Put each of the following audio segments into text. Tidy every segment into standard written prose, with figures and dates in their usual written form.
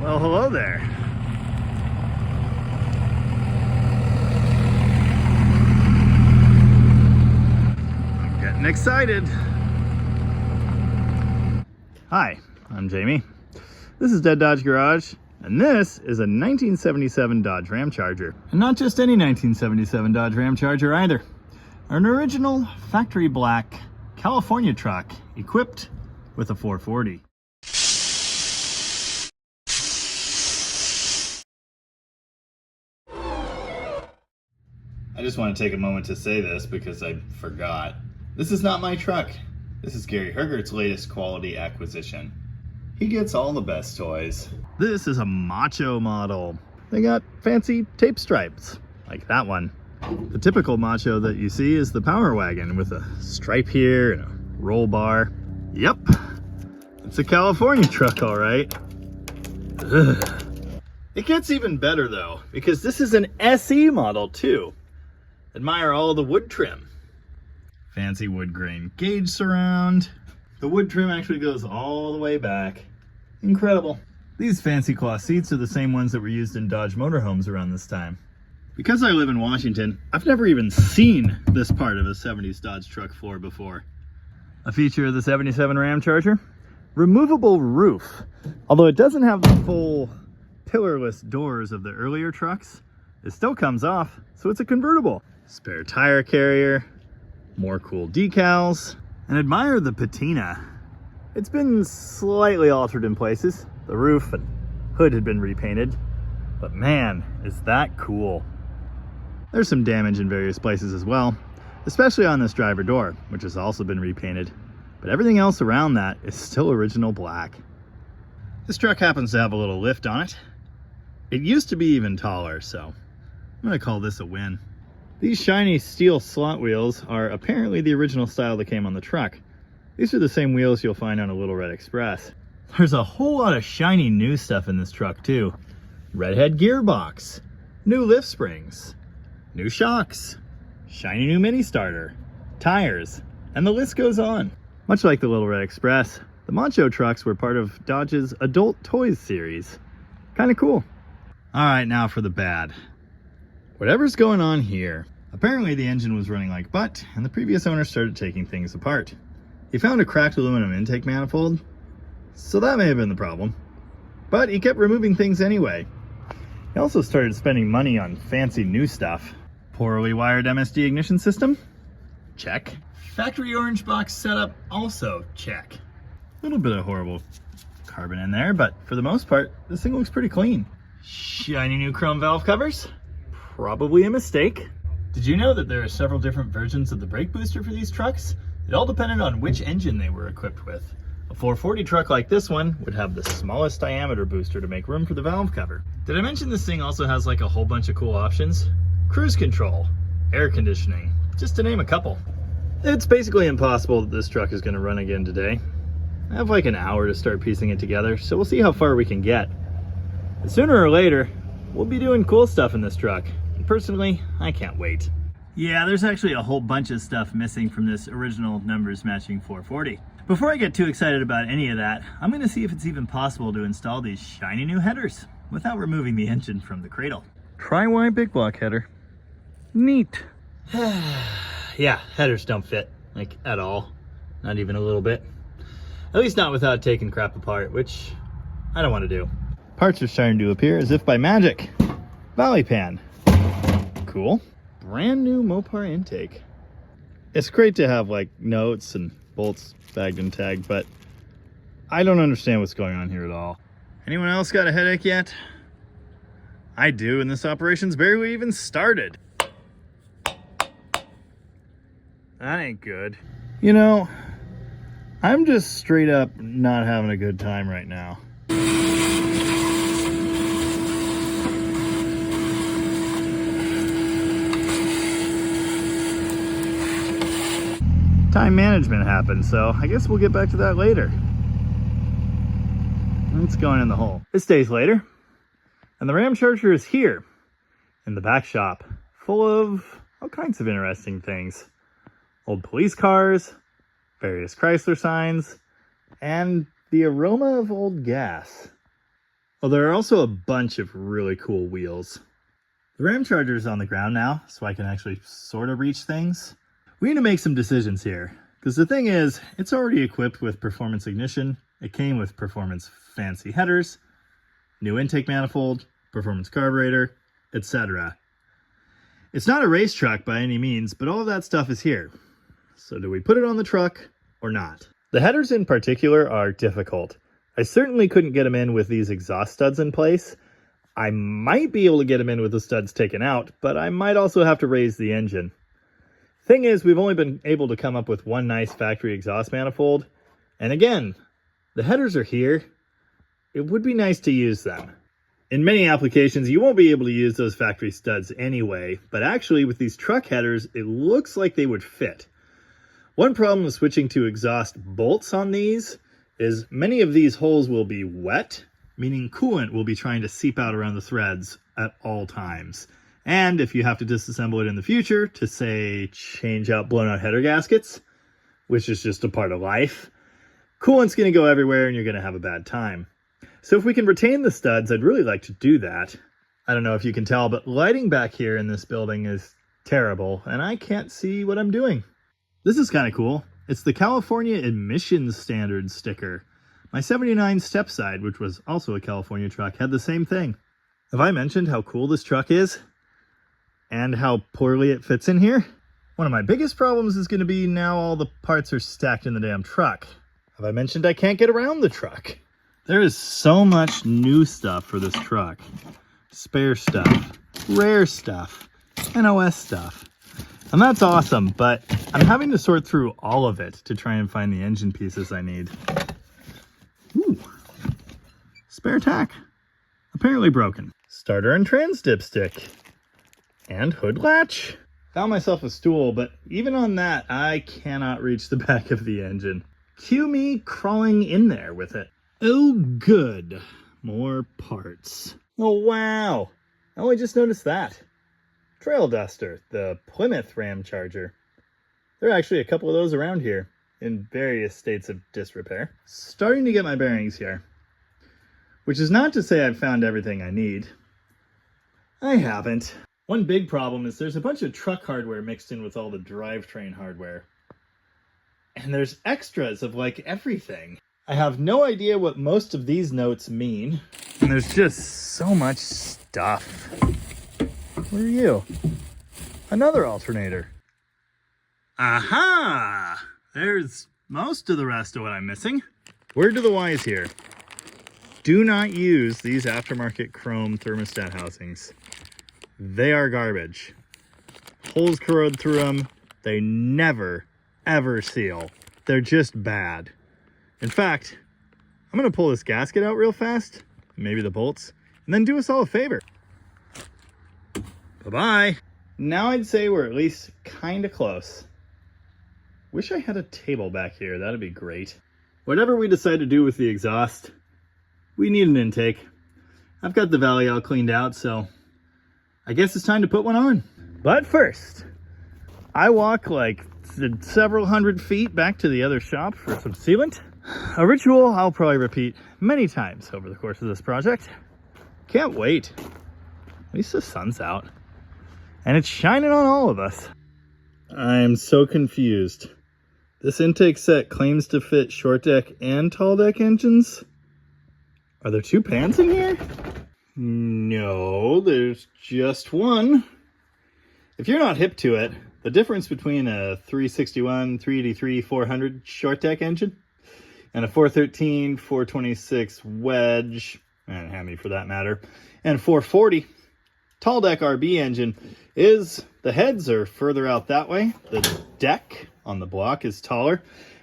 Well, hello there. I'm getting excited. Hi, I'm Jamie. This is Dead Dodge Garage, and this is a 1977 Dodge Ramcharger. And not just any 1977 Dodge Ramcharger either. An original factory black California truck equipped with a 440. I just want to take a moment to say this because I forgot. This is not my truck. This is Gary Hergert's latest quality acquisition. He gets all the best toys. This is a Macho model. They got fancy tape stripes, like that one. The typical Macho that you see is the Power Wagon with a stripe here and a roll bar. Yep, it's a California truck, all right. Ugh. It gets even better though, because this is an SE model too. Admire all the wood trim. Fancy wood grain gauge surround. The wood trim actually goes all the way back. Incredible. These fancy cloth seats are the same ones that were used in Dodge motorhomes around this time. Because I live in Washington, I've never even seen this part of a 70s Dodge truck floor before. A feature of the 77 Ramcharger, removable roof. Although it doesn't have the full pillarless doors of the earlier trucks, it still comes off, so it's a convertible. Spare tire carrier, more cool decals, and admire the patina. It's been slightly altered in places. The roof and hood had been repainted, but man, is that cool. There's some damage in various places as well, especially on this driver door, which has also been repainted, but everything else around that is still original black. This truck happens to have a little lift on it. It used to be even taller, so I'm gonna call this a win. These shiny steel slot wheels are apparently the original style that came on the truck. These are the same wheels you'll find on a Little Red Express. There's a whole lot of shiny new stuff in this truck too. Redhead gearbox, new lift springs, new shocks, shiny new mini starter, tires, and the list goes on. Much like the Little Red Express, the Macho trucks were part of Dodge's Adult Toys series. Kinda cool. All right, now for the bad. Whatever's going on here. Apparently the engine was running like butt, and the previous owner started taking things apart. He found a cracked aluminum intake manifold, so that may have been the problem. But he kept removing things anyway. He also started spending money on fancy new stuff. Poorly wired MSD ignition system? Check. Factory orange box setup? Also check. A little bit of horrible carbon in there, but for the most part, this thing looks pretty clean. Shiny new chrome valve covers? Probably a mistake. Did you know that there are several different versions of the brake booster for these trucks? It all depended on which engine they were equipped with. A 440 truck like this one would have the smallest diameter booster to make room for the valve cover. Did I mention this thing also has like a whole bunch of cool options? Cruise control, air conditioning, just to name a couple. It's basically impossible that this truck is going to run again today. I have like an hour to start piecing it together, so we'll see how far we can get. But sooner or later, we'll be doing cool stuff in this truck. Personally, I can't wait. Yeah, there's actually a whole bunch of stuff missing from this original numbers matching 440. Before I get too excited about any of that, I'm going to see if it's even possible to install these shiny new headers without removing the engine from the cradle. Tri-Y big block header. Neat. Yeah, headers don't fit, like at all. Not even a little bit. At least not without taking crap apart, which I don't want to do. Parts are starting to appear as if by magic. Valley pan. Cool. Brand new Mopar intake. It's great to have like notes and bolts bagged and tagged, but I don't understand what's going on here at all. Anyone else got a headache yet? I do, and this operation's barely even started. That ain't good. You know, I'm just straight up not having a good time right now. Time management happened, so I guess we'll get back to that later. It's going in the hole. It's days later, and the Ramcharger is here in the back shop, full of all kinds of interesting things. Old police cars, various Chrysler signs, and the aroma of old gas. Well, there are also a bunch of really cool wheels. The Ramcharger is on the ground now, so I can actually sort of reach things. We need to make some decisions here, because the thing is, it's already equipped with performance ignition. It came with performance fancy headers, new intake manifold, performance carburetor, etc. It's not a race truck by any means, but all of that stuff is here. So do we put it on the truck or not? The headers in particular are difficult. I certainly couldn't get them in with these exhaust studs in place. I might be able to get them in with the studs taken out, but I might also have to raise the engine. Thing is, we've only been able to come up with one nice factory exhaust manifold. And again, the headers are here. It would be nice to use them. In many applications, you won't be able to use those factory studs anyway, but actually with these truck headers, it looks like they would fit. One problem with switching to exhaust bolts on these is many of these holes will be wet, meaning coolant will be trying to seep out around the threads at all times. And if you have to disassemble it in the future to, say, change out blown out header gaskets, which is just a part of life, coolant's going to go everywhere and you're going to have a bad time. So if we can retain the studs, I'd really like to do that. I don't know if you can tell, but lighting back here in this building is terrible, and I can't see what I'm doing. This is kind of cool. It's the California Emissions Standards sticker. My 79 Stepside, which was also a California truck, had the same thing. Have I mentioned how cool this truck is? And how poorly it fits in here? One of my biggest problems is going to be now all the parts are stacked in the damn truck. Have I mentioned I can't get around the truck? There is so much new stuff for this truck. Spare stuff, rare stuff, NOS stuff. And that's awesome, but I'm having to sort through all of it to try and find the engine pieces I need. Ooh, spare tack. Apparently broken. Starter and trans dipstick. And hood latch. Found myself a stool, but even on that, I cannot reach the back of the engine. Cue me crawling in there with it. Oh, good. More parts. Oh, wow. I only just noticed that. Trail duster, the Plymouth Ramcharger. There are actually a couple of those around here in various states of disrepair. Starting to get my bearings here. Which is not to say I've found everything I need. I haven't. One big problem is there's a bunch of truck hardware mixed in with all the drivetrain hardware. And there's extras of like everything. I have no idea what most of these notes mean. And there's just so much stuff. Where are you? Another alternator. Aha! There's most of the rest of what I'm missing. Word to the wise here. Do not use these aftermarket chrome thermostat housings. They are garbage. Holes corrode through them. They never, ever seal. They're just bad. In fact, I'm going to pull this gasket out real fast, maybe the bolts, and then do us all a favor. Bye-bye. Now I'd say we're at least kind of close. Wish I had a table back here. That'd be great. Whatever we decide to do with the exhaust, we need an intake. I've got the valley all cleaned out, so I guess it's time to put one on. But first, I walk like several hundred feet back to the other shop for some sealant. A ritual I'll probably repeat many times over the course of this project. Can't wait. At least the sun's out. And it's shining on all of us. I'm so confused. This intake set claims to fit short deck and tall deck engines. Are there two pans in here? No, there's just one. If you're not hip to it, the difference between a 361, 383, 400 short deck engine and a 413, 426 wedge, and Hemi for that matter, and 440 tall deck RB engine is the heads are further out that way. The deck on the block is taller,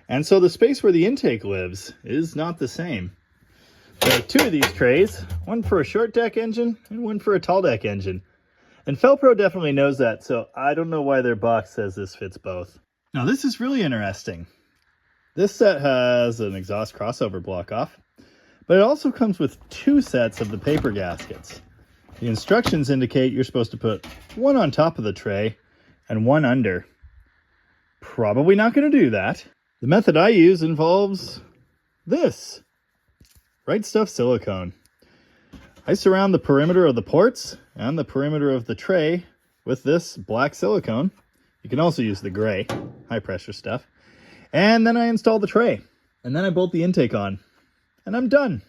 and so the space where the intake lives is not the same. There are two of these trays, one for a short deck engine and one for a tall deck engine. And Felpro definitely knows that, so I don't know why their box says this fits both. Now this is really interesting. This set has an exhaust crossover block off, but it also comes with two sets of the paper gaskets. The instructions indicate you're supposed to put one on top of the tray and one under. Probably not going to do that. The method I use involves this. Right Stuff silicone. I surround the perimeter of the ports and the perimeter of the tray with this black silicone. You can also use the gray, high pressure stuff. And then I install the tray. And then I bolt the intake on. And I'm done.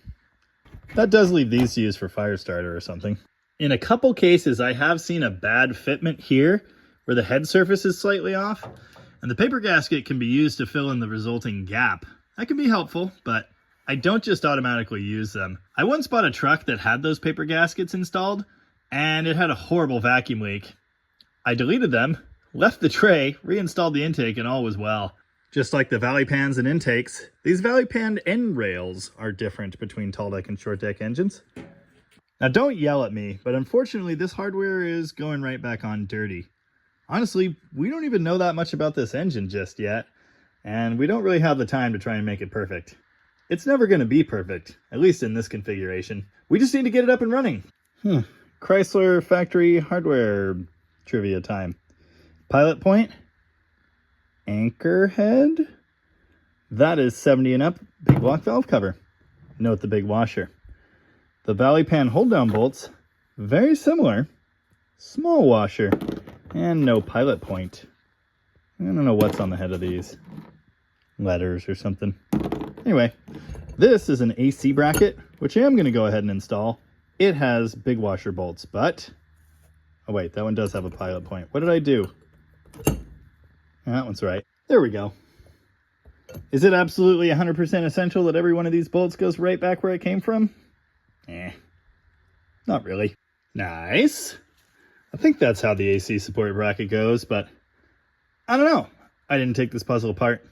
That does leave these to use for fire starter or something. In a couple cases, I have seen a bad fitment here where the head surface is slightly off. And the paper gasket can be used to fill in the resulting gap. That can be helpful, but I don't just automatically use them. I once bought a truck that had those paper gaskets installed, and it had a horrible vacuum leak. I deleted them, left the tray, reinstalled the intake, and all was well. Just like the valley pans and intakes, these valley pan end rails are different between tall deck and short deck engines. Now don't yell at me, but unfortunately this hardware is going right back on dirty. Honestly, we don't even know that much about this engine just yet, and we don't really have the time to try and make it perfect. It's never going to be perfect, at least in this configuration. We just need to get it up and running. Chrysler factory hardware trivia time. Pilot point. Anchor head. That is 70 and up big block valve cover. Note the big washer. The valley pan hold down bolts. Very similar. Small washer. And no pilot point. I don't know what's on the head of these. Letters or something. Anyway, this is an AC bracket, which I am going to go ahead and install. It has big washer bolts, but... oh wait, that one does have a pilot point. What did I do? That one's right. There we go. Is it absolutely 100% essential that every one of these bolts goes right back where it came from? Not really. Nice. I think that's how the AC support bracket goes, but I don't know. I didn't take this puzzle apart.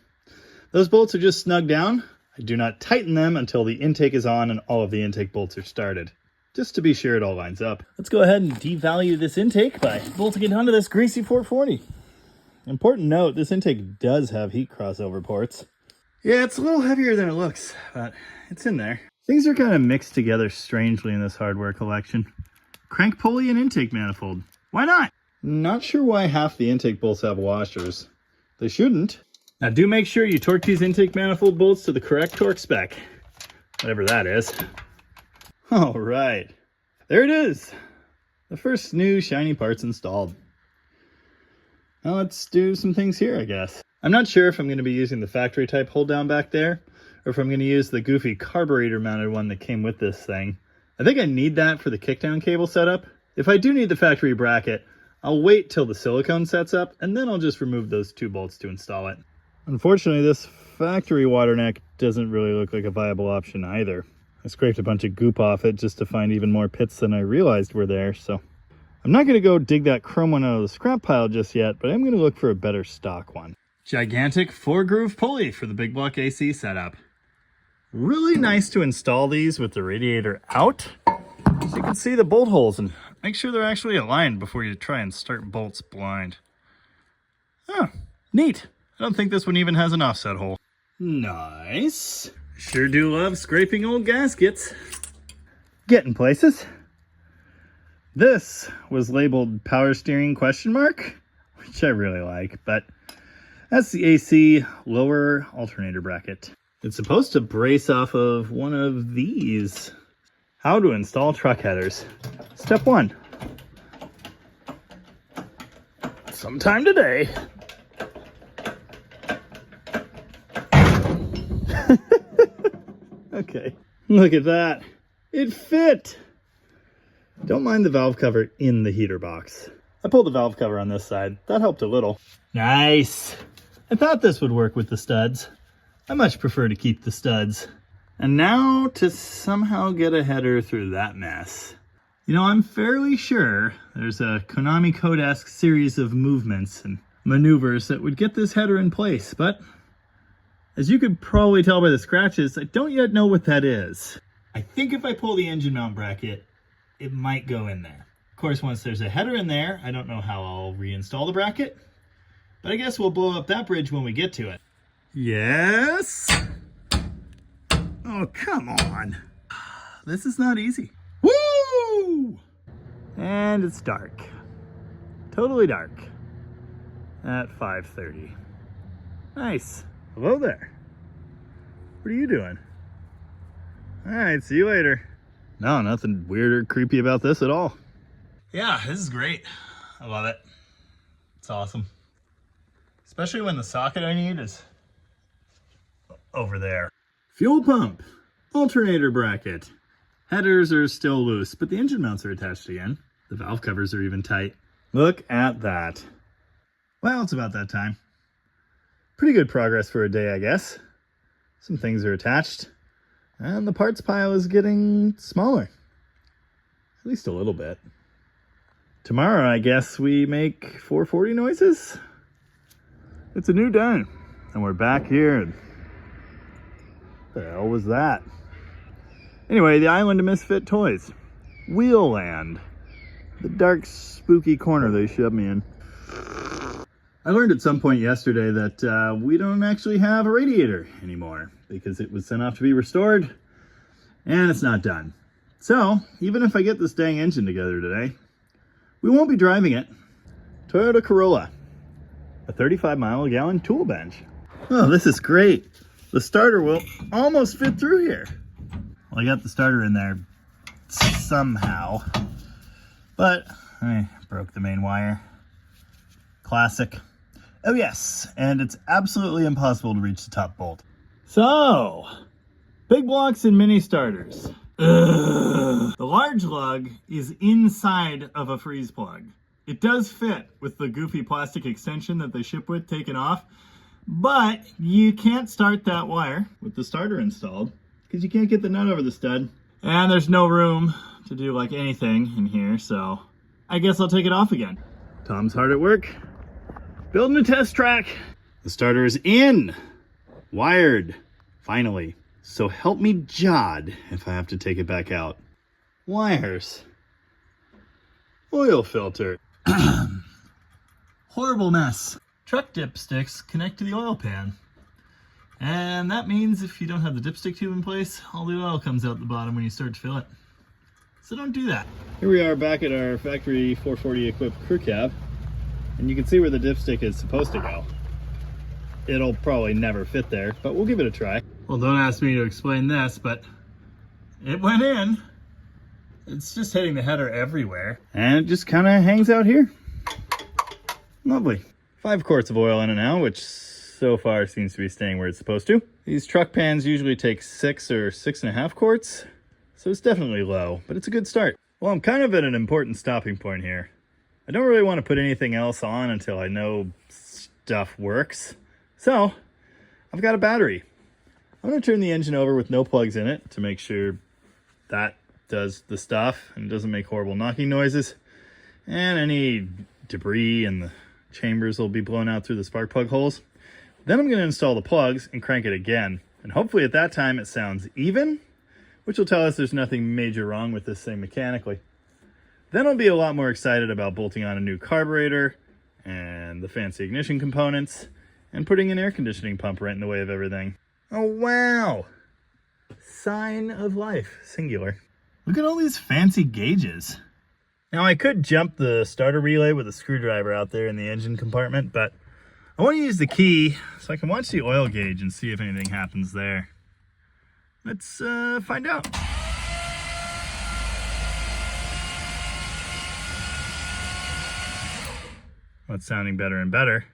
Those bolts are just snugged down. I do not tighten them until the intake is on and all of the intake bolts are started, just to be sure it all lines up. Let's go ahead and devalue this intake by bolting it onto this greasy 440. Important note, this intake does have heat crossover ports. Yeah, it's a little heavier than it looks, but it's in there. Things are kind of mixed together strangely in this hardware collection. Crank pulley and intake manifold. Why not? Not sure why half the intake bolts have washers. They shouldn't. Now do make sure you torque these intake manifold bolts to the correct torque spec. Whatever that is. All right. There it is. The first new shiny parts installed. Now let's do some things here, I guess. I'm not sure if I'm going to be using the factory type hold down back there, or if I'm going to use the goofy carburetor mounted one that came with this thing. I think I need that for the kickdown cable setup. If I do need the factory bracket, I'll wait till the silicone sets up, and then I'll just remove those two bolts to install it. Unfortunately, this factory water neck doesn't really look like a viable option either. I scraped a bunch of goop off it just to find even more pits than I realized were there, so I'm not going to go dig that chrome one out of the scrap pile just yet, but I'm going to look for a better stock one. Gigantic 4-groove pulley for the big block AC setup. Really nice to install these with the radiator out, so you can see the bolt holes and make sure they're actually aligned before you try and start bolts blind. Oh, neat. I don't think this one even has an offset hole. Nice. Sure do love scraping old gaskets. Getting places. This was labeled power steering ? Which I really like, but that's the AC lower alternator bracket. It's supposed to brace off of one of these. How to install truck headers. Step 1. Sometime today. Okay, look at that. It fit. Don't mind the valve cover in the heater box. I pulled the valve cover on this side. That helped a little. Nice. I thought this would work with the studs. I much prefer to keep the studs. And now to somehow get a header through that mess. You know, I'm fairly sure there's a Konami Code-esque series of movements and maneuvers that would get this header in place, but as you could probably tell by the scratches, I don't yet know what that is. I think if I pull the engine mount bracket, it might go in there. Of course, once there's a header in there, I don't know how I'll reinstall the bracket, but I guess we'll blow up that bridge when we get to it. Yes? Oh, come on. This is not easy. Woo! And it's dark. Totally dark. At 5:30. Nice. Hello there. What are you doing? All right, see you later. No, nothing weird or creepy about this at all. Yeah, this is great. I love it. It's awesome. Especially when the socket I need is over there. Fuel pump, alternator bracket. Headers are still loose, but the engine mounts are attached again. The valve covers are even tight. Look at that. Well, it's about that time. Pretty good progress for a day, I guess. Some things are attached, and the parts pile is getting smaller. At least a little bit. Tomorrow, I guess we make 440 noises. It's a new day, and we're back here. What the hell was that? Anyway, the island of misfit toys. Wheelland. The dark, spooky corner they shoved me in. I learned at some point yesterday that we don't actually have a radiator anymore because it was sent off to be restored, and it's not done. So, even if I get this dang engine together today, we won't be driving it. Toyota Corolla, a 35-mile-a-gallon tool bench. Oh, this is great. The starter will almost fit through here. Well, I got the starter in there somehow, but I broke the main wire. Classic. Oh yes, and it's absolutely impossible to reach the top bolt. So, big blocks and mini starters. Ugh. The large lug is inside of a freeze plug. It does fit with the goofy plastic extension that they ship with taken off, but you can't start that wire with the starter installed because you can't get the nut over the stud. And there's no room to do like anything in here, so I guess I'll take it off again. Tom's hard at work, building a test track. The starter is in, wired, finally. So help me Jod if I have to take it back out. Wires. Oil filter. Horrible mess. Truck dipsticks connect to the oil pan. And that means if you don't have the dipstick tube in place, all the oil comes out the bottom when you start to fill it. So don't do that. Here we are back at our factory 440 equipped crew cab. And you can see where the dipstick is supposed to go. It'll probably never fit there, but we'll give it a try. Well, don't ask me to explain this, but it went in. It's just hitting the header everywhere. And it just kind of hangs out here. Lovely. 5 quarts of oil in it now, which so far seems to be staying where it's supposed to. These truck pans usually take 6 or 6.5 quarts, so it's definitely low, but it's a good start. Well, I'm kind of at an important stopping point here. I don't really want to put anything else on until I know stuff works. So, I've got a battery. I'm going to turn the engine over with no plugs in it to make sure that does the stuff and doesn't make horrible knocking noises. And any debris in the chambers will be blown out through the spark plug holes. Then I'm going to install the plugs and crank it again. And hopefully at that time it sounds even, which will tell us there's nothing major wrong with this thing mechanically. Then I'll be a lot more excited about bolting on a new carburetor and the fancy ignition components and putting an air conditioning pump right in the way of everything. Oh, wow. Sign of life, singular. Look at all these fancy gauges. Now, I could jump the starter relay with a screwdriver out there in the engine compartment, but I want to use the key so I can watch the oil gauge and see if anything happens there. Let's find out. Well, it's sounding better and better.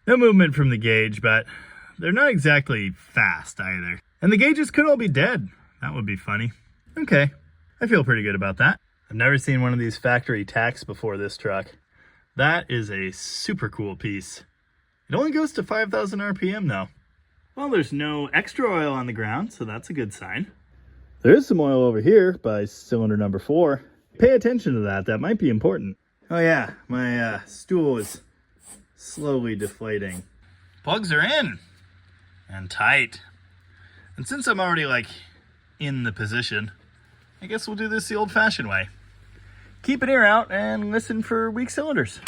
No movement from the gauge, but they're not exactly fast either. And the gauges could all be dead. That would be funny. Okay, I feel pretty good about that. I've never seen one of these factory tacks before this truck. That is a super cool piece. It only goes to 5,000 RPM though. Well, there's no extra oil on the ground, so that's a good sign. There is some oil over here by cylinder number 4. Pay attention to that, that might be important. Oh yeah, my stool is slowly deflating. Plugs are in and tight. And since I'm already like in the position, I guess we'll do this the old-fashioned way. Keep an ear out and listen for weak cylinders.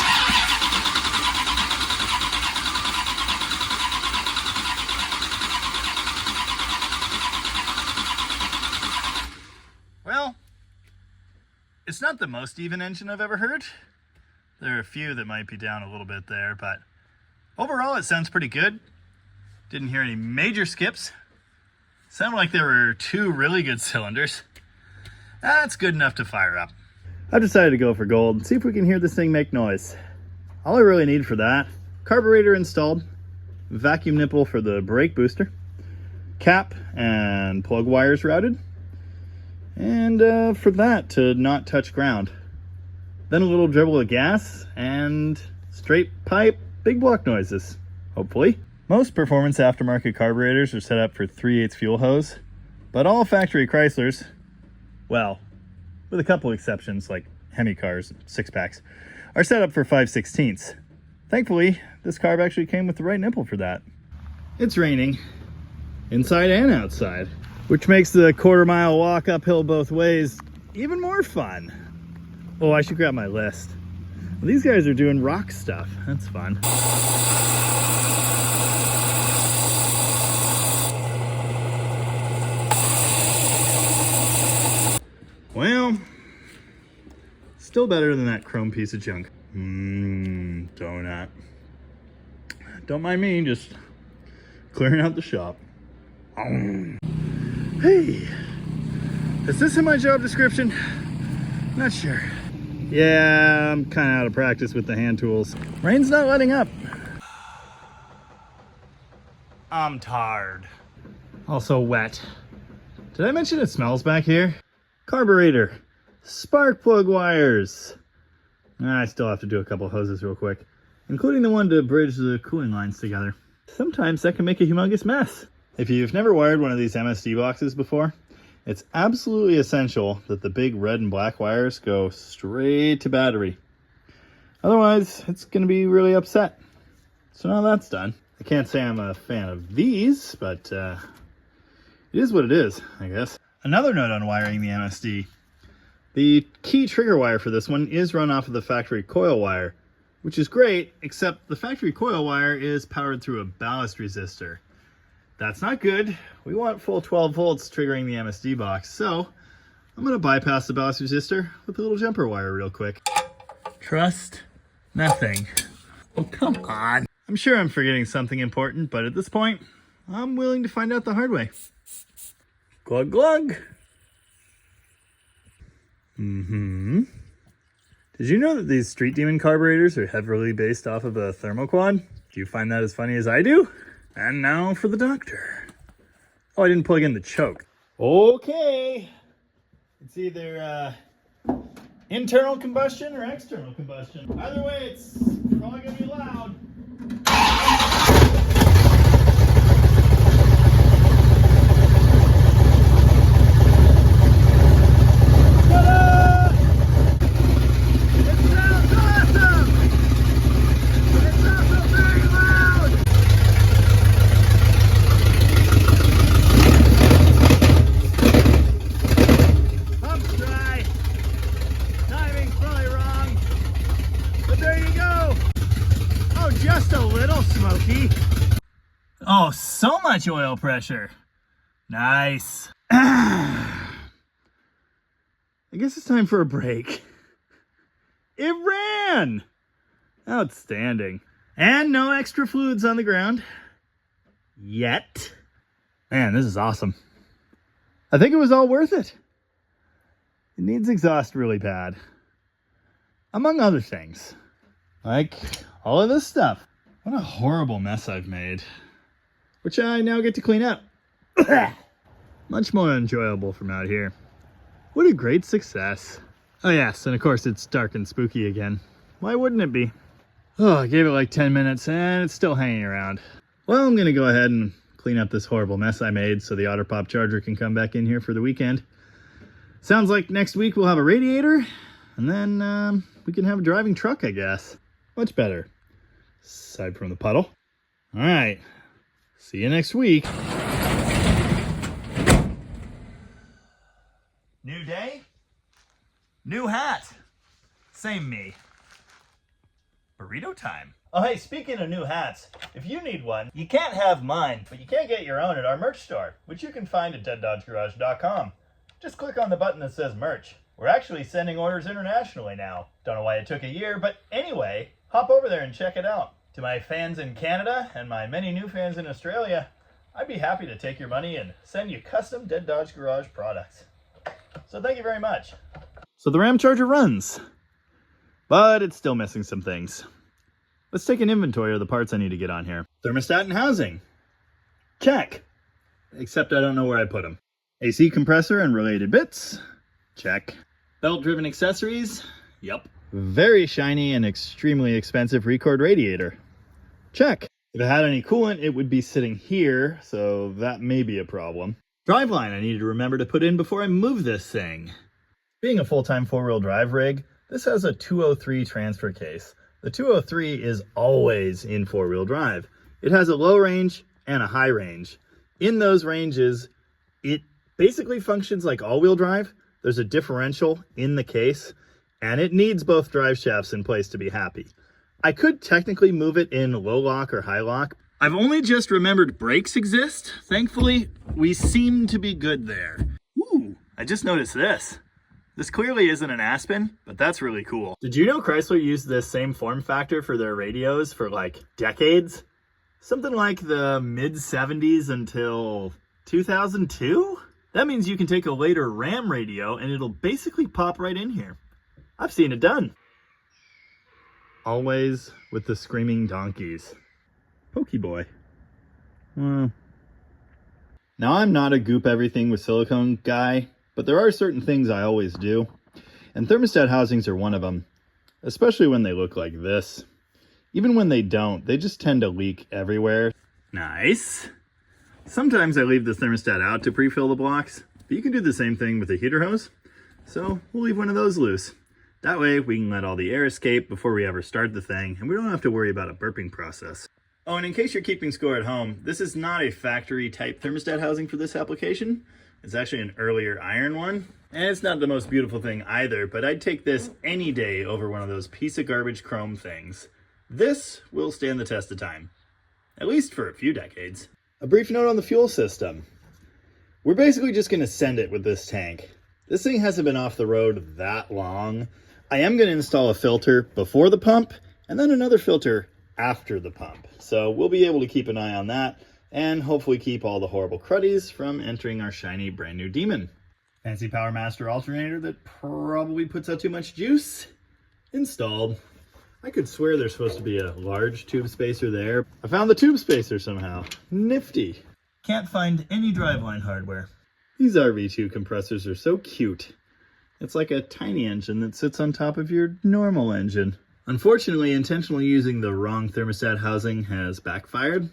Well, it's not the most even engine I've ever heard. There are a few that might be down a little bit there, but Overall, it sounds pretty good. Didn't hear any major skips. Sounded like there were 2 really good cylinders. That's good enough to fire up. I've decided to go for gold and see if we can hear this thing make noise. All I really need for that, carburetor installed, vacuum nipple for the brake booster, cap and plug wires routed, and for that to not touch ground. Then a little dribble of gas and straight pipe big block noises, hopefully. Most performance aftermarket carburetors are set up for 3/8 fuel hose, but all factory Chryslers, well, with a couple exceptions like Hemi cars, 6-packs, are set up for 5/16. Thankfully, this carb actually came with the right nipple for that. It's raining, inside and outside, which makes the quarter-mile walk uphill both ways even more fun. Oh, I should grab my list. Well, these guys are doing rock stuff. That's fun. Well, still better than that chrome piece of junk. Donut. Don't mind me, just clearing out the shop. Hey, is this in my job description? Not sure. Yeah, I'm kind of out of practice with the hand tools. Rain's not letting up. I'm tired. Also wet. Did I mention it smells back here? Carburetor, spark plug wires. I still have to do a couple hoses real quick, including the one to bridge the cooling lines together. Sometimes that can make a humongous mess. If you've never wired one of these MSD boxes before, it's absolutely essential that the big red and black wires go straight to battery. Otherwise, it's going to be really upset. So now that's done. I can't say I'm a fan of these, but it is what it is, I guess. Another note on wiring the MSD. The key trigger wire for this one is run off of the factory coil wire, which is great, except the factory coil wire is powered through a ballast resistor. That's not good. We want full 12 volts triggering the MSD box, so I'm going to bypass the ballast resistor with a little jumper wire real quick. Trust nothing. Oh, come on. I'm sure I'm forgetting something important, but at this point, I'm willing to find out the hard way. Glug glug. Did you know that these Street Demon carburetors are heavily based off of a thermoquad? Do you find that as funny as I do? And now for the doctor. Oh, I didn't plug in the choke. Okay. It's either internal combustion or external combustion. Either way, it's probably gonna be loud. Oh, so much oil pressure. Nice. I guess it's time for a break. It ran! Outstanding. And no extra fluids on the ground. Yet. Man, this is awesome. I think it was all worth it. It needs exhaust really bad. Among other things. Like all of this stuff. What a horrible mess I've made. Which I now get to clean up. Much more enjoyable from out here. What a great success. Oh yes, and of course it's dark and spooky again. Why wouldn't it be? Oh, I gave it like 10 minutes and it's still hanging around. Well, I'm gonna go ahead and clean up this horrible mess I made so the Autopop charger can come back in here for the weekend. Sounds like next week we'll have a radiator, and then we can have a driving truck, I guess. Much better. Aside from the puddle. All right. See you next week. New day, new hat. Same me. Burrito time. Oh, hey, speaking of new hats, if you need one, you can't have mine, but you can get your own at our merch store, which you can find at deaddodgegarage.com. Just click on the button that says merch. We're actually sending orders internationally now. Don't know why it took a year, but anyway, hop over there and check it out. To my fans in Canada and my many new fans in Australia, I'd be happy to take your money and send you custom Dead Dodge Garage products. So thank you very much. So the Ramcharger runs, but it's still missing some things. Let's take an inventory of the parts I need to get on here. Thermostat and housing. Check. Except I don't know where I put them. AC compressor and related bits. Check. Belt-driven accessories. Yep. Very shiny and extremely expensive record radiator. Check. If it had any coolant, it would be sitting here, so that may be a problem. Driveline I need to remember to put in before I move this thing. Being a full-time four-wheel drive rig, this has a 203 transfer case. The 203 is always in four-wheel drive. It has a low range and a high range. In those ranges, it basically functions like all-wheel drive. There's a differential in the case, and it needs both drive shafts in place to be happy. I could technically move it in low lock or high lock. I've only just remembered brakes exist. Thankfully, we seem to be good there. Ooh, I just noticed this. This clearly isn't an Aspen, but that's really cool. Did you know Chrysler used this same form factor for their radios for like decades? Something like the mid-70s until 2002? That means you can take a later Ram radio and it'll basically pop right in here. I've seen it done. Always with the screaming donkeys. Pokey boy. Well, now I'm not a goop everything with silicone guy, but there are certain things I always do. And thermostat housings are one of them, especially when they look like this. Even when they don't, they just tend to leak everywhere. Nice. Sometimes I leave the thermostat out to pre-fill the blocks, but you can do the same thing with a heater hose. So we'll leave one of those loose. That way we can let all the air escape before we ever start the thing, and we don't have to worry about a burping process. Oh, and in case you're keeping score at home, this is not a factory type thermostat housing for this application. It's actually an earlier iron one. And it's not the most beautiful thing either, but I'd take this any day over one of those piece of garbage chrome things. This will stand the test of time, at least for a few decades. A brief note on the fuel system. We're basically just gonna send it with this tank. This thing hasn't been off the road that long. I am gonna install a filter before the pump and then another filter after the pump. So we'll be able to keep an eye on that and hopefully keep all the horrible cruddies from entering our shiny brand new demon. Fancy Power Master alternator that probably puts out too much juice. Installed. I could swear there's supposed to be a large tube spacer there. I found the tube spacer somehow. Nifty. Can't find any driveline hardware. These RV2 compressors are so cute. It's like a tiny engine that sits on top of your normal engine. Unfortunately, intentionally using the wrong thermostat housing has backfired,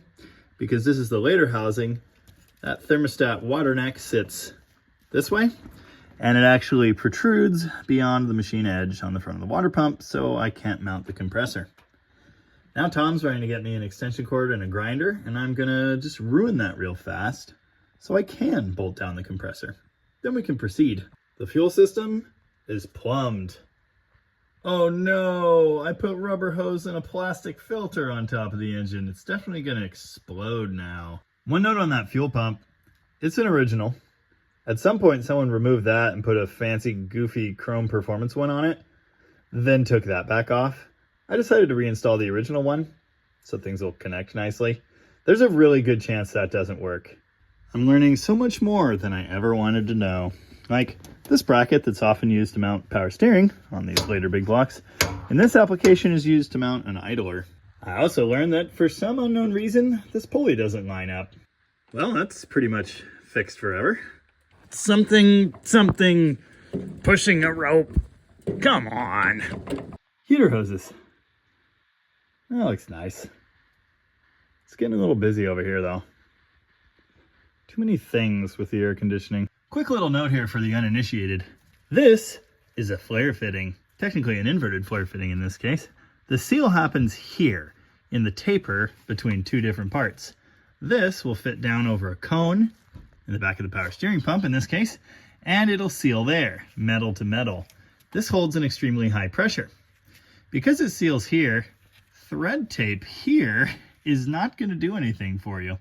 because this is the later housing. That thermostat water neck sits this way, and it actually protrudes beyond the machine edge on the front of the water pump, so I can't mount the compressor. Now Tom's trying to get me an extension cord and a grinder, and I'm gonna just ruin that real fast so I can bolt down the compressor. Then we can proceed. The fuel system is plumbed. Oh no, I put rubber hose and a plastic filter on top of the engine. It's definitely gonna explode now. One note on that fuel pump, it's an original. At some point someone removed that and put a fancy goofy chrome performance one on it, then took that back off. I decided to reinstall the original one so things will connect nicely. There's a really good chance that doesn't work. I'm learning so much more than I ever wanted to know. Like this bracket that's often used to mount power steering on these later big blocks, and this application is used to mount an idler. I also learned that for some unknown reason, this pulley doesn't line up. Well, that's pretty much fixed forever. Something pushing a rope. Come on. Heater hoses. That looks nice. It's getting a little busy over here though. Too many things with the air conditioning. Quick little note here for the uninitiated. This is a flare fitting, technically an inverted flare fitting in this case. The seal happens here in the taper between two different parts. This will fit down over a cone in the back of the power steering pump in this case, and it'll seal there, metal to metal. This holds an extremely high pressure. Because it seals here, thread tape here is not going to do anything for you.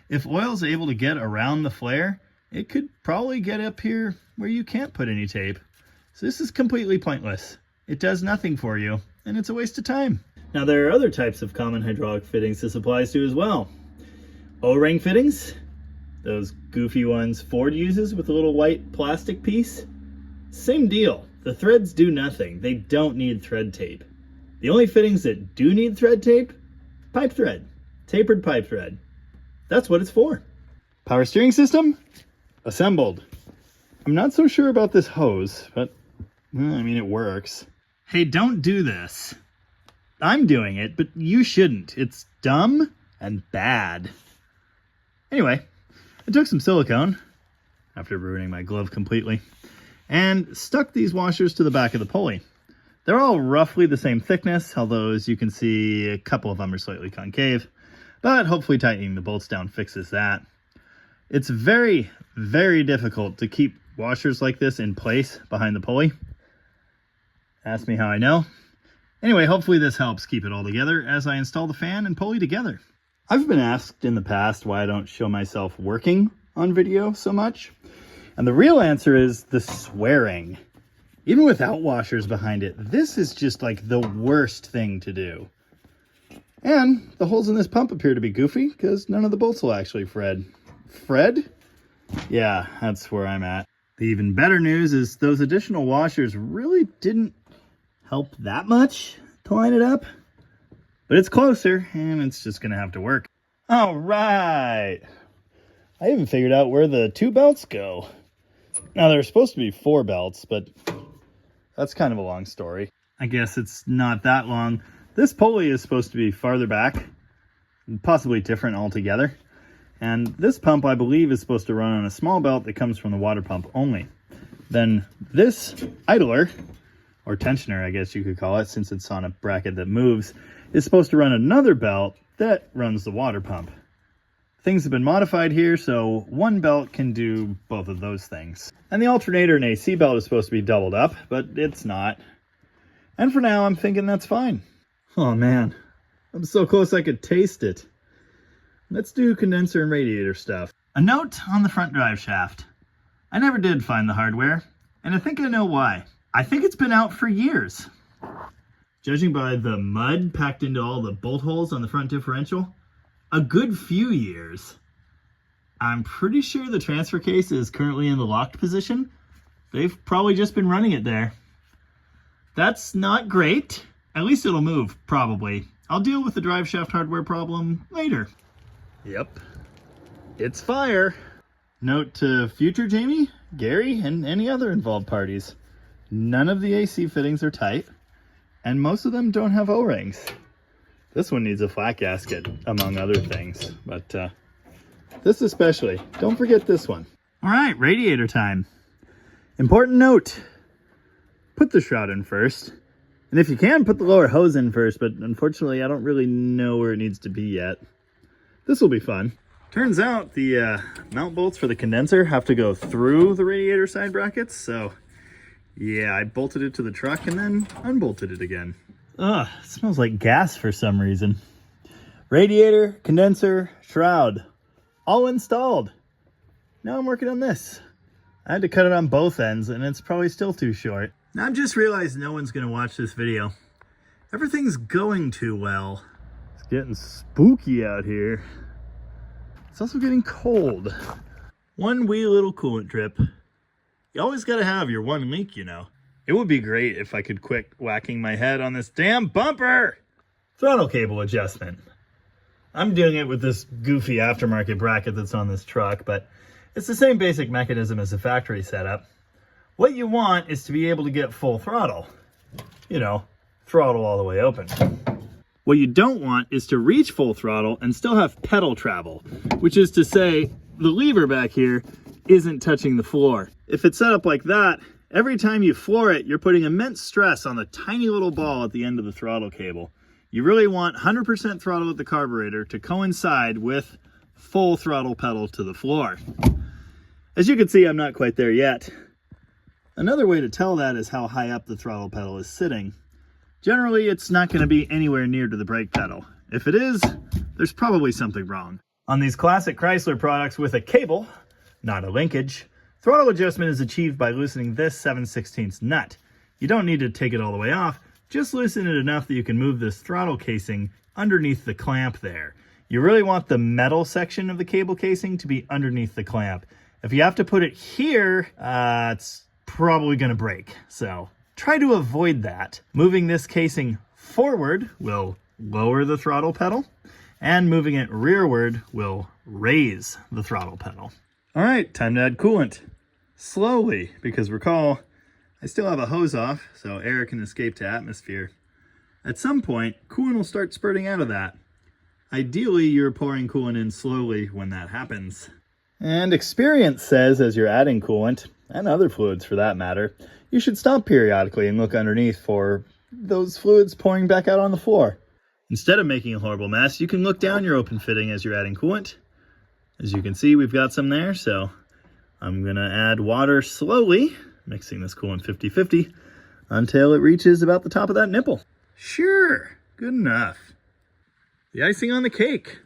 If oil's able to get around the flare, it could probably get up here where you can't put any tape. So this is completely pointless. It does nothing for you, and it's a waste of time. Now there are other types of common hydraulic fittings this applies to as well. O-ring fittings, those goofy ones Ford uses with a little white plastic piece. Same deal. The threads do nothing. They don't need thread tape. The only fittings that do need thread tape, pipe thread, tapered pipe thread. That's what it's for. Power steering system, assembled. I'm not so sure about this hose, but I mean, it works. Hey, don't do this. I'm doing it, but you shouldn't. It's dumb and bad. Anyway, I took some silicone, after ruining my glove completely, and stuck these washers to the back of the pulley. They're all roughly the same thickness, although as you can see, a couple of them are slightly concave, but hopefully tightening the bolts down fixes that. It's very, very difficult to keep washers like this in place behind the pulley. Ask me how I know. Anyway, hopefully this helps keep it all together as I install the fan and pulley together. I've been asked in the past why I don't show myself working on video so much. And the real answer is the swearing. Even without washers behind it, this is just like the worst thing to do. And the holes in this pump appear to be goofy because none of the bolts will actually thread. Fred? Yeah, that's where I'm at. The even better news is those additional washers really didn't help that much to line it up. But it's closer, and it's just going to have to work. All right. I even figured out where the 2 belts go. Now, there are supposed to be 4 belts, but that's kind of a long story. I guess it's not that long. This pulley is supposed to be farther back, possibly different altogether. And this pump, I believe, is supposed to run on a small belt that comes from the water pump only. Then this idler, or tensioner, I guess you could call it, since it's on a bracket that moves, is supposed to run another belt that runs the water pump. Things have been modified here, so one belt can do both of those things. And the alternator and AC belt is supposed to be doubled up, but it's not. And for now, I'm thinking that's fine. Oh man, I'm so close I could taste it. Let's do condenser and radiator stuff. A note on the front drive shaft. I never did find the hardware, and I think I know why. I think it's been out for years. Judging by the mud packed into all the bolt holes on the front differential, a good few years. I'm pretty sure the transfer case is currently in the locked position. They've probably just been running it there. That's not great. At least it'll move, probably. I'll deal with the drive shaft hardware problem later. Yep, it's fire. Note to future Jamie, Gary, and any other involved parties. None of the AC fittings are tight, and most of them don't have O-rings. This one needs a flat gasket, among other things, but this especially. Don't forget this one. All right, radiator time. Important note, put the shroud in first. And if you can, put the lower hose in first, but unfortunately, I don't really know where it needs to be yet. This will be fun. Turns out the mount bolts for the condenser have to go through the radiator side brackets, so yeah, I bolted it to the truck and then unbolted it again. Ugh, it smells like gas for some reason. Radiator, condenser, shroud, all installed. Now I'm working on this. I had to cut it on both ends and it's probably still too short. Now I've just realized no one's gonna watch this video. Everything's going too well. It's getting spooky out here. It's also getting cold. One wee little coolant drip. You always gotta have your one leak, you know. It would be great if I could quit whacking my head on this damn bumper. Throttle cable adjustment. I'm doing it with this goofy aftermarket bracket that's on this truck, but it's the same basic mechanism as the factory setup. What you want is to be able to get full throttle. You know, throttle all the way open. What you don't want is to reach full throttle and still have pedal travel, which is to say the lever back here isn't touching the floor. If it's set up like that, every time you floor it, you're putting immense stress on the tiny little ball at the end of the throttle cable. You really want 100% throttle at the carburetor to coincide with full throttle pedal to the floor. As you can see, I'm not quite there yet. Another way to tell that is how high up the throttle pedal is sitting. Generally, it's not going to be anywhere near to the brake pedal. If it is, there's probably something wrong. On these classic Chrysler products with a cable, not a linkage, throttle adjustment is achieved by loosening this 7/16 nut. You don't need to take it all the way off, Just loosen it enough that you can move this throttle casing underneath the clamp there. You really want the metal section of the cable casing to be underneath the clamp. If you have to put it here, it's probably going to break. So try to avoid that. Moving this casing forward will lower the throttle pedal, and moving it rearward will raise the throttle pedal. All right, time to add coolant. Slowly, because recall, I still have a hose off, so air can escape to atmosphere. At some point, coolant will start spurting out of that. Ideally, you're pouring coolant in slowly when that happens. And experience says as you're adding coolant, and other fluids for that matter, you should stop periodically and look underneath for those fluids pouring back out on the floor. Instead of making a horrible mess, you can look down your open fitting as you're adding coolant. As you can see, we've got some there, so I'm going to add water slowly, mixing this coolant 50-50, until it reaches about the top of that nipple. Sure, good enough. The icing on the cake,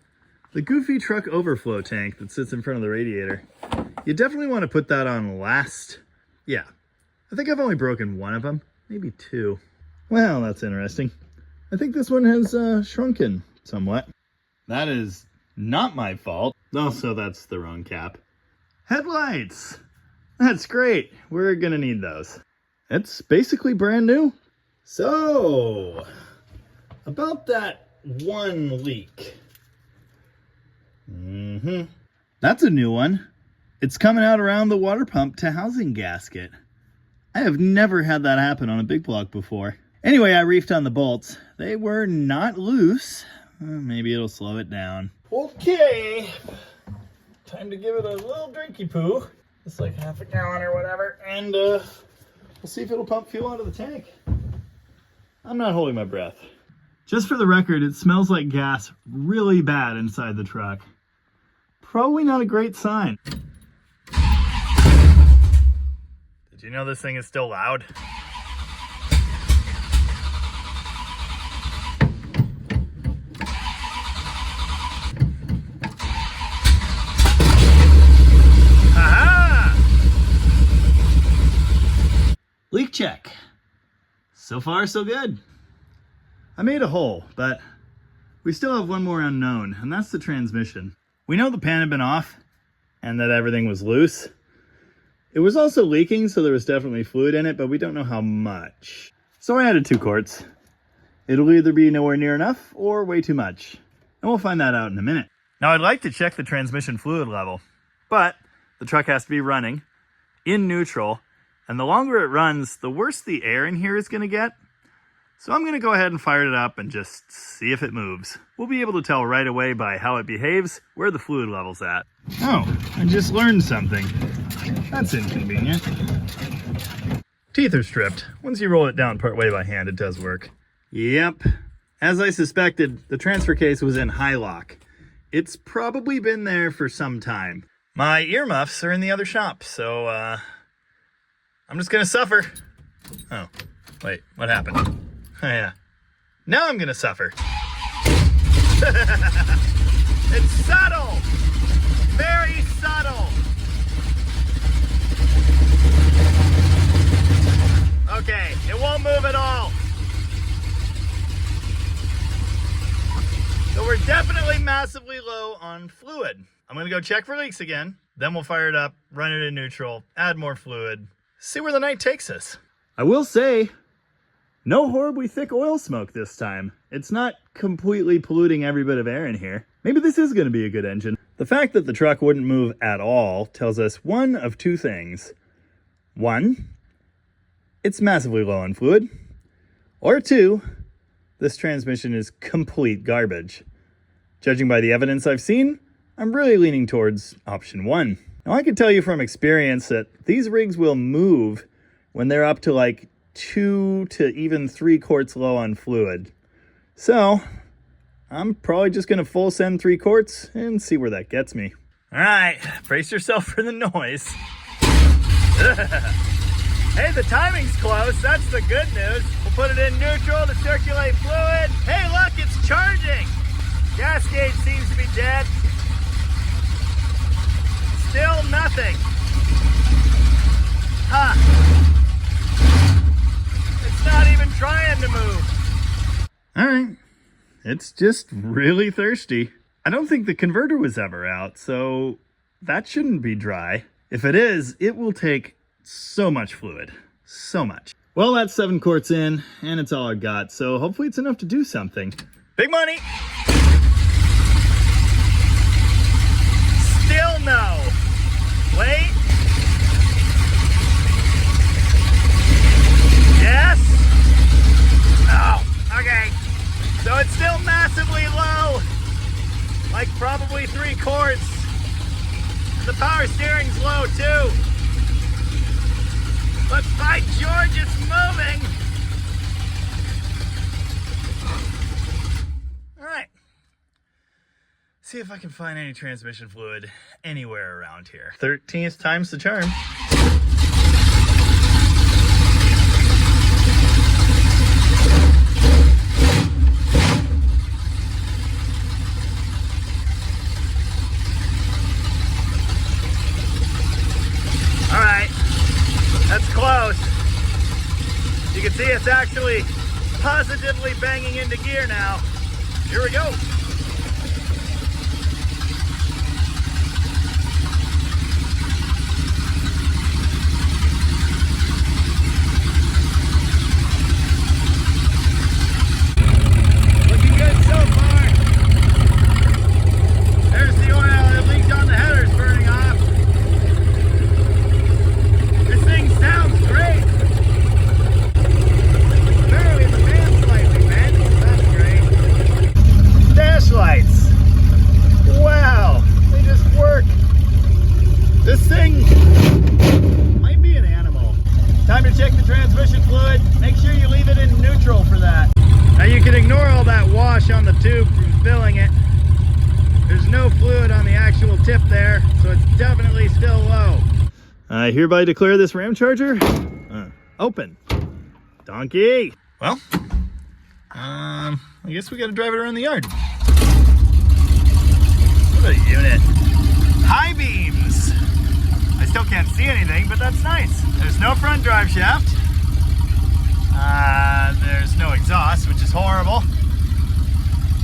the goofy truck overflow tank that sits in front of the radiator. You definitely want to put that on last. Yeah, I think I've only broken one of them, maybe two. Well, that's interesting. I think this one has shrunken somewhat. That is not my fault. Also, that's the wrong cap. Headlights! That's great. We're gonna need those. It's basically brand new. So, about that one leak. That's a new one. It's coming out around the water pump to housing gasket. I have never had that happen on a big block before. Anyway, I reefed on the bolts. They were not loose. Maybe it'll slow it down. Okay, time to give it a little drinky poo. It's like half a gallon or whatever, and we'll see if it'll pump fuel out of the tank. I'm not holding my breath. Just for the record, it smells like gas really bad inside the truck. Probably not a great sign. Did you know this thing is still loud? Leak check. So far, so good. I made a hole, but we still have one more unknown, and that's the transmission. We know the pan had been off and that everything was loose. It was also leaking, so there was definitely fluid in it, but we don't know how much. So I added 2 quarts. It'll either be nowhere near enough or way too much, and we'll find that out in a minute. Now, I'd like to check the transmission fluid level, but the truck has to be running in neutral. And the longer it runs, the worse the air in here is going to get. So I'm going to go ahead and fire it up and just see if it moves. We'll be able to tell right away by how it behaves where the fluid level's at. Oh, I just learned something. That's inconvenient. Teeth are stripped. Once you roll it down partway by hand, it does work. Yep. As I suspected, the transfer case was in high lock. It's probably been there for some time. My earmuffs are in the other shop, so I'm just gonna suffer. Oh, wait, what happened? Oh, yeah. Now I'm gonna suffer. It's subtle! Very subtle! Okay, it won't move at all. So we're definitely massively low on fluid. I'm gonna go check for leaks again, then we'll fire it up, run it in neutral, add more fluid, see where the night takes us. I will say, no horribly thick oil smoke this time. It's not completely polluting every bit of air in here. Maybe this is going to be a good engine. The fact that the truck wouldn't move at all tells us one of 2 things. 1, it's massively low on fluid. Or 2, this transmission is complete garbage. Judging by the evidence I've seen, I'm really leaning towards option 1. Now, I can tell you from experience that these rigs will move when they're up to like 2 to even 3 quarts low on fluid. So, I'm probably just going to full send 3 quarts and see where that gets me. All right, brace yourself for the noise. Hey, the timing's close. That's the good news. We'll put it in neutral to circulate fluid. Hey, look, it's charging. Gas gauge seems to be dead. Still nothing. Huh. It's not even trying to move. All right. It's just really thirsty. I don't think the converter was ever out, so that shouldn't be dry. If it is, it will take so much fluid. So much. Well, that's 7 quarts in, and it's all I got, so hopefully it's enough to do something. Big money! Still no. Wait. Yes. Oh, okay. So it's still massively low. Like probably 3 quarts. And the power steering's low too. But by George, it's moving. All right. See if I can find any transmission fluid anywhere around here. 13th time's the charm. All right, that's close. You can see it's actually positively banging into gear now. Here we go. On the tube from filling it. There's no fluid on the actual tip there, so it's definitely still low. I hereby declare this Ramcharger open. Donkey. Well, I guess we gotta drive it around the yard. What a unit. High beams. I still can't see anything, but that's nice. There's no front drive shaft. There's no exhaust, which is horrible.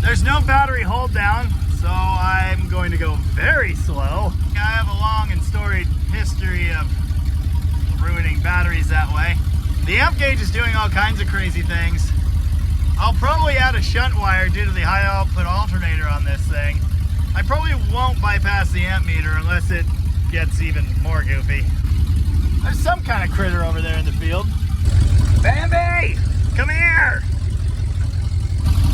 There's no battery hold down, so I'm going to go very slow. I have a long and storied history of ruining batteries that way. The amp gauge is doing all kinds of crazy things. I'll probably add a shunt wire due to the high output alternator on this thing. I probably won't bypass the amp meter unless it gets even more goofy. There's some kind of critter over there in the field. Bambi, come here!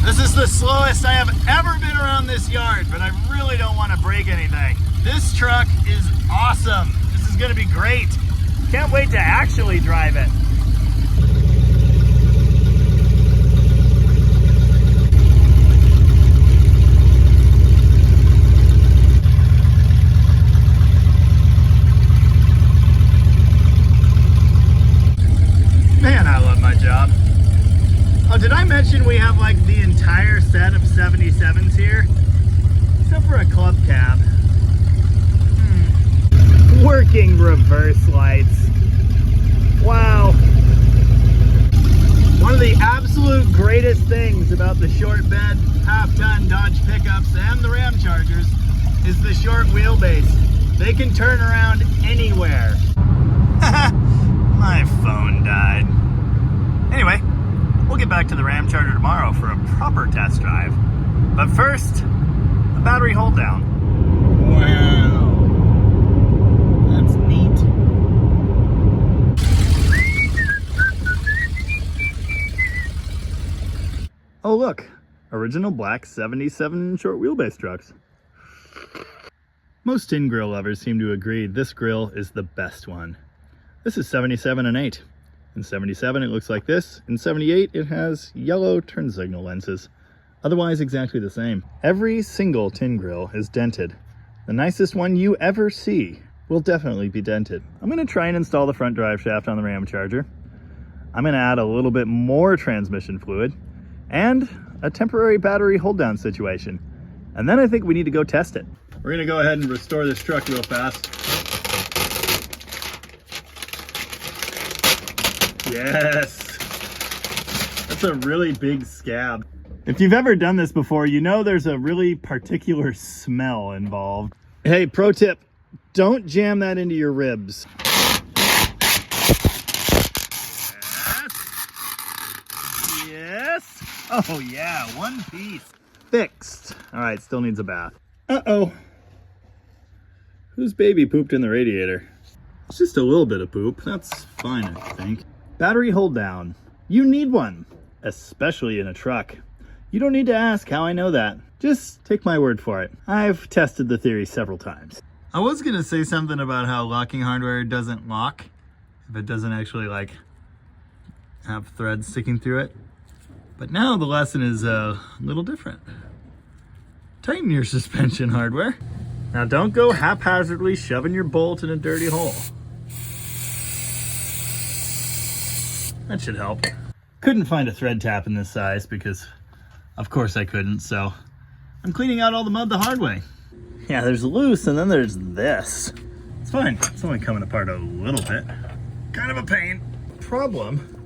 This is the slowest I have ever been around this yard, but I really don't want to break anything. This truck is awesome. This is going to be great. Can't wait to actually drive it. Man, I love my job. Oh, did I mention we have like the entire set of 77s here? Except for a club cab. Working reverse lights. Wow. One of the absolute greatest things about the short bed, half-ton Dodge pickups and the Ramchargers is the short wheelbase. They can turn around anywhere. My phone died. Anyway. We'll get back to the Ramcharger tomorrow for a proper test drive. But first, the battery hold down. Wow. That's neat. Oh look, original black 77 short wheelbase trucks. Most tin grill lovers seem to agree this grill is the best one. This is 77 and 8. In 77, it looks like this. In 78, it has yellow turn signal lenses. Otherwise, exactly the same. Every single tin grill is dented. The nicest one you ever see will definitely be dented. I'm going to try and install the front drive shaft on the Ramcharger. I'm going to add a little bit more transmission fluid and a temporary battery hold down situation. And then I think we need to go test it. We're going to go ahead and restore this truck real fast. Yes. That's a really big scab. If you've ever done this before, you know there's a really particular smell involved. Hey, pro tip, don't jam that into your ribs. Yes. Yes. Oh yeah, one piece. Fixed. All right, still needs a bath. Uh-oh. Whose baby pooped in the radiator? It's just a little bit of poop. That's fine, I think. Battery hold down. You need one, especially in a truck. You don't need to ask how I know that. Just take my word for it. I've tested the theory several times. I was gonna say something about how locking hardware doesn't lock if it doesn't actually like have threads sticking through it. But now the lesson is a little different. Tighten your suspension hardware. Now don't go haphazardly shoving your bolt in a dirty hole. That should help. Couldn't find a thread tap in this size because of course I couldn't, so I'm cleaning out all the mud the hard way. Yeah, there's loose and then there's this. It's fine, it's only coming apart a little bit. Kind of a pain. Problem,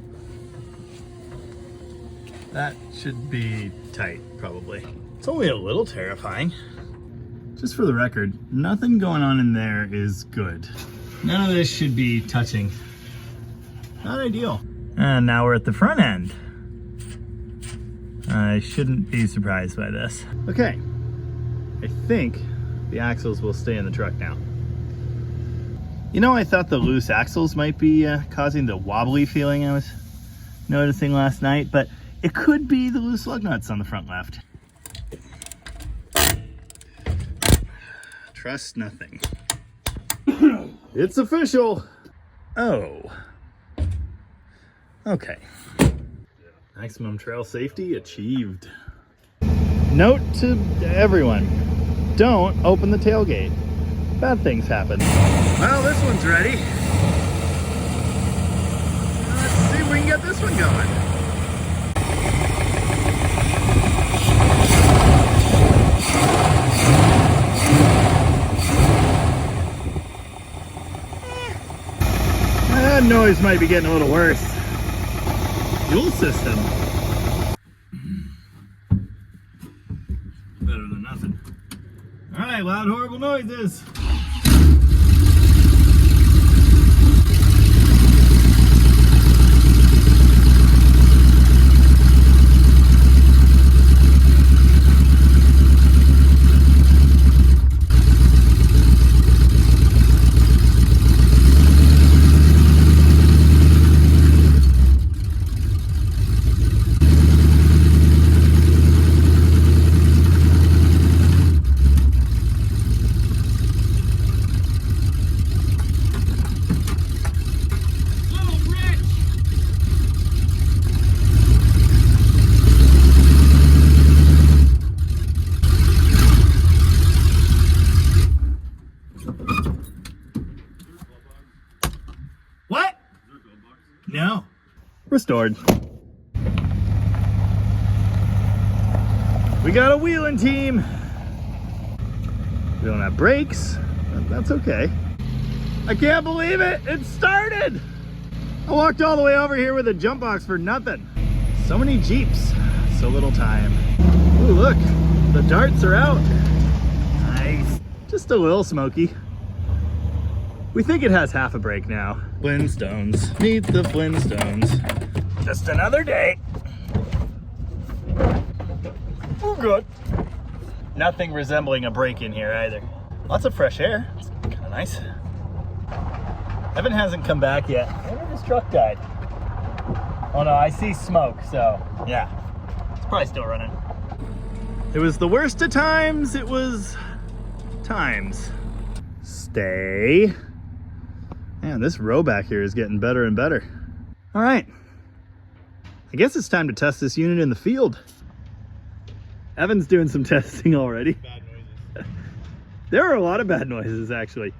that should be tight, probably. It's only a little terrifying. Just for the record, nothing going on in there is good. None of this should be touching. Not ideal. And now we're at the front end. I shouldn't be surprised by this. Okay, I think the axles will stay in the truck now. You know, I thought the loose axles might be causing the wobbly feeling I was noticing last night, but it could be the loose lug nuts on the front left. Trust nothing. It's official. Oh. Okay. Maximum trail safety achieved. Note to everyone, don't open the tailgate. Bad things happen. Well, this one's ready. Let's see if we can get this one going. That noise might be getting a little worse. Fuel system. Better than nothing. All right, loud, horrible noises. No. Restored. We got a wheeling team. We don't have brakes, but that's okay. I can't believe it, it started. I walked all the way over here with a jump box for nothing. So many Jeeps, so little time. Ooh, look, the darts are out. Nice. Just a little smoky. We think it has half a brake now. Flintstones, meet the Flintstones. Just another day. Oh, good. Nothing resembling a brake in here either. Lots of fresh air. It's kind of nice. Evan hasn't come back yet. Maybe his truck died. Oh no, I see smoke, so yeah. It's probably still running. It was the worst of times. It was times. Stay. Man, this row back here is getting better and better. All right. I guess it's time to test this unit in the field. Evan's doing some testing already. Bad noises. There are a lot of bad noises, actually.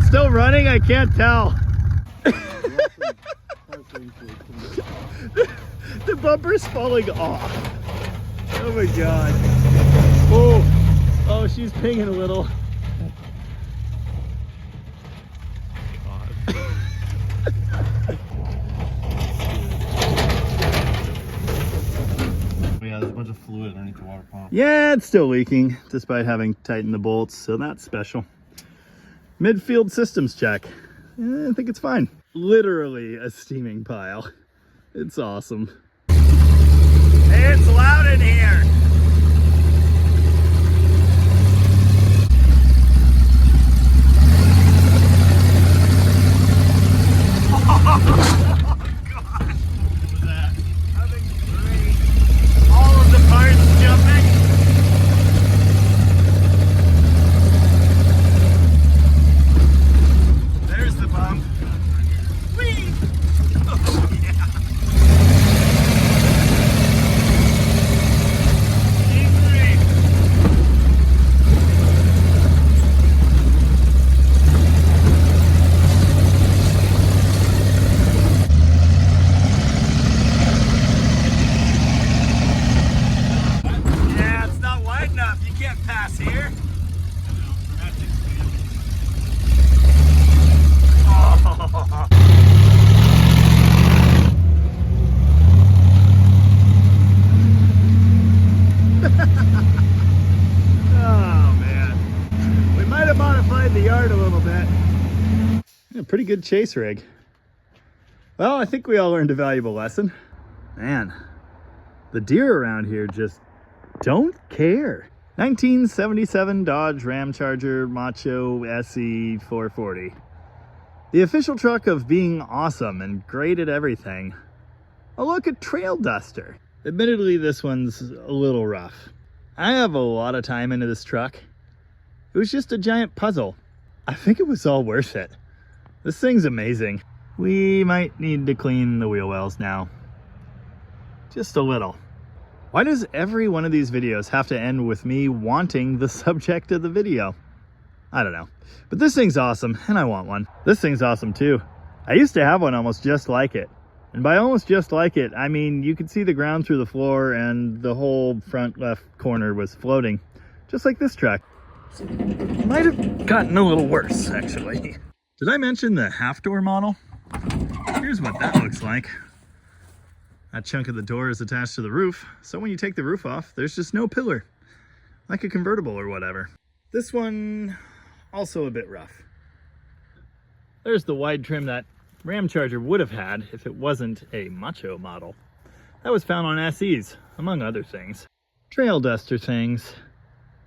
still running? I can't tell. The bumper's falling off. Oh my god. Oh, she's pinging a little. Yeah, there's a bunch of fluid underneath the water pump. Yeah, it's still leaking despite having tightened the bolts, so that's special. Midfield systems check. I think it's fine. Literally a steaming pile. It's awesome. It's loud in here. Pretty good chase rig. Well, I think we all learned a valuable lesson. Man, the deer around here just don't care. 1977 Dodge Ramcharger Macho SE 440. The official truck of being awesome and great at everything. Oh, look, a trail duster. Admittedly, this one's a little rough. I have a lot of time into this truck. It was just a giant puzzle. I think it was all worth it. This thing's amazing. We might need to clean the wheel wells now. Just a little. Why does every one of these videos have to end with me wanting the subject of the video? I don't know. But this thing's awesome, and I want one. This thing's awesome too. I used to have one almost just like it. And by almost just like it, I mean you could see the ground through the floor and the whole front left corner was floating. Just like this truck. Might have gotten a little worse, actually. Did I mention the half-door model? Here's what that looks like. That chunk of the door is attached to the roof, so when you take the roof off, there's just no pillar. Like a convertible or whatever. This one, also a bit rough. There's the wide trim that Ramcharger would have had if it wasn't a Macho model. That was found on SEs, among other things. Trail duster things.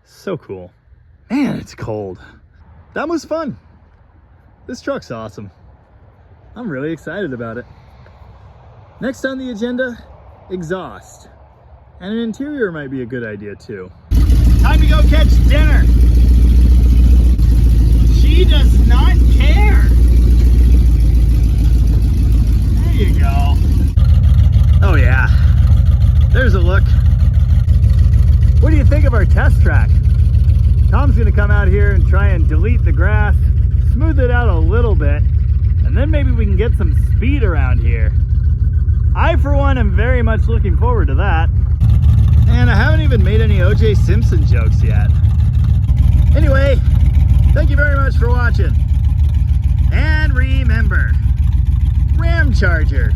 So cool. Man, it's cold. That was fun. This truck's awesome. I'm really excited about it. Next on the agenda, exhaust. And an interior might be a good idea too. Time to go catch dinner. She does not care. There you go. Oh yeah, there's a look. What do you think of our test track? Tom's gonna come out here and try and delete the grass, smooth it out a little bit, and then maybe we can get some speed around here. I, for one, am very much looking forward to that. And I haven't even made any O.J. Simpson jokes yet. Anyway, thank you very much for watching. And remember, Ramcharger.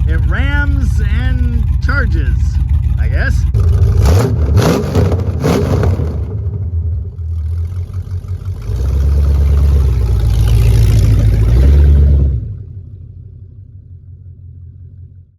It rams and charges, I guess.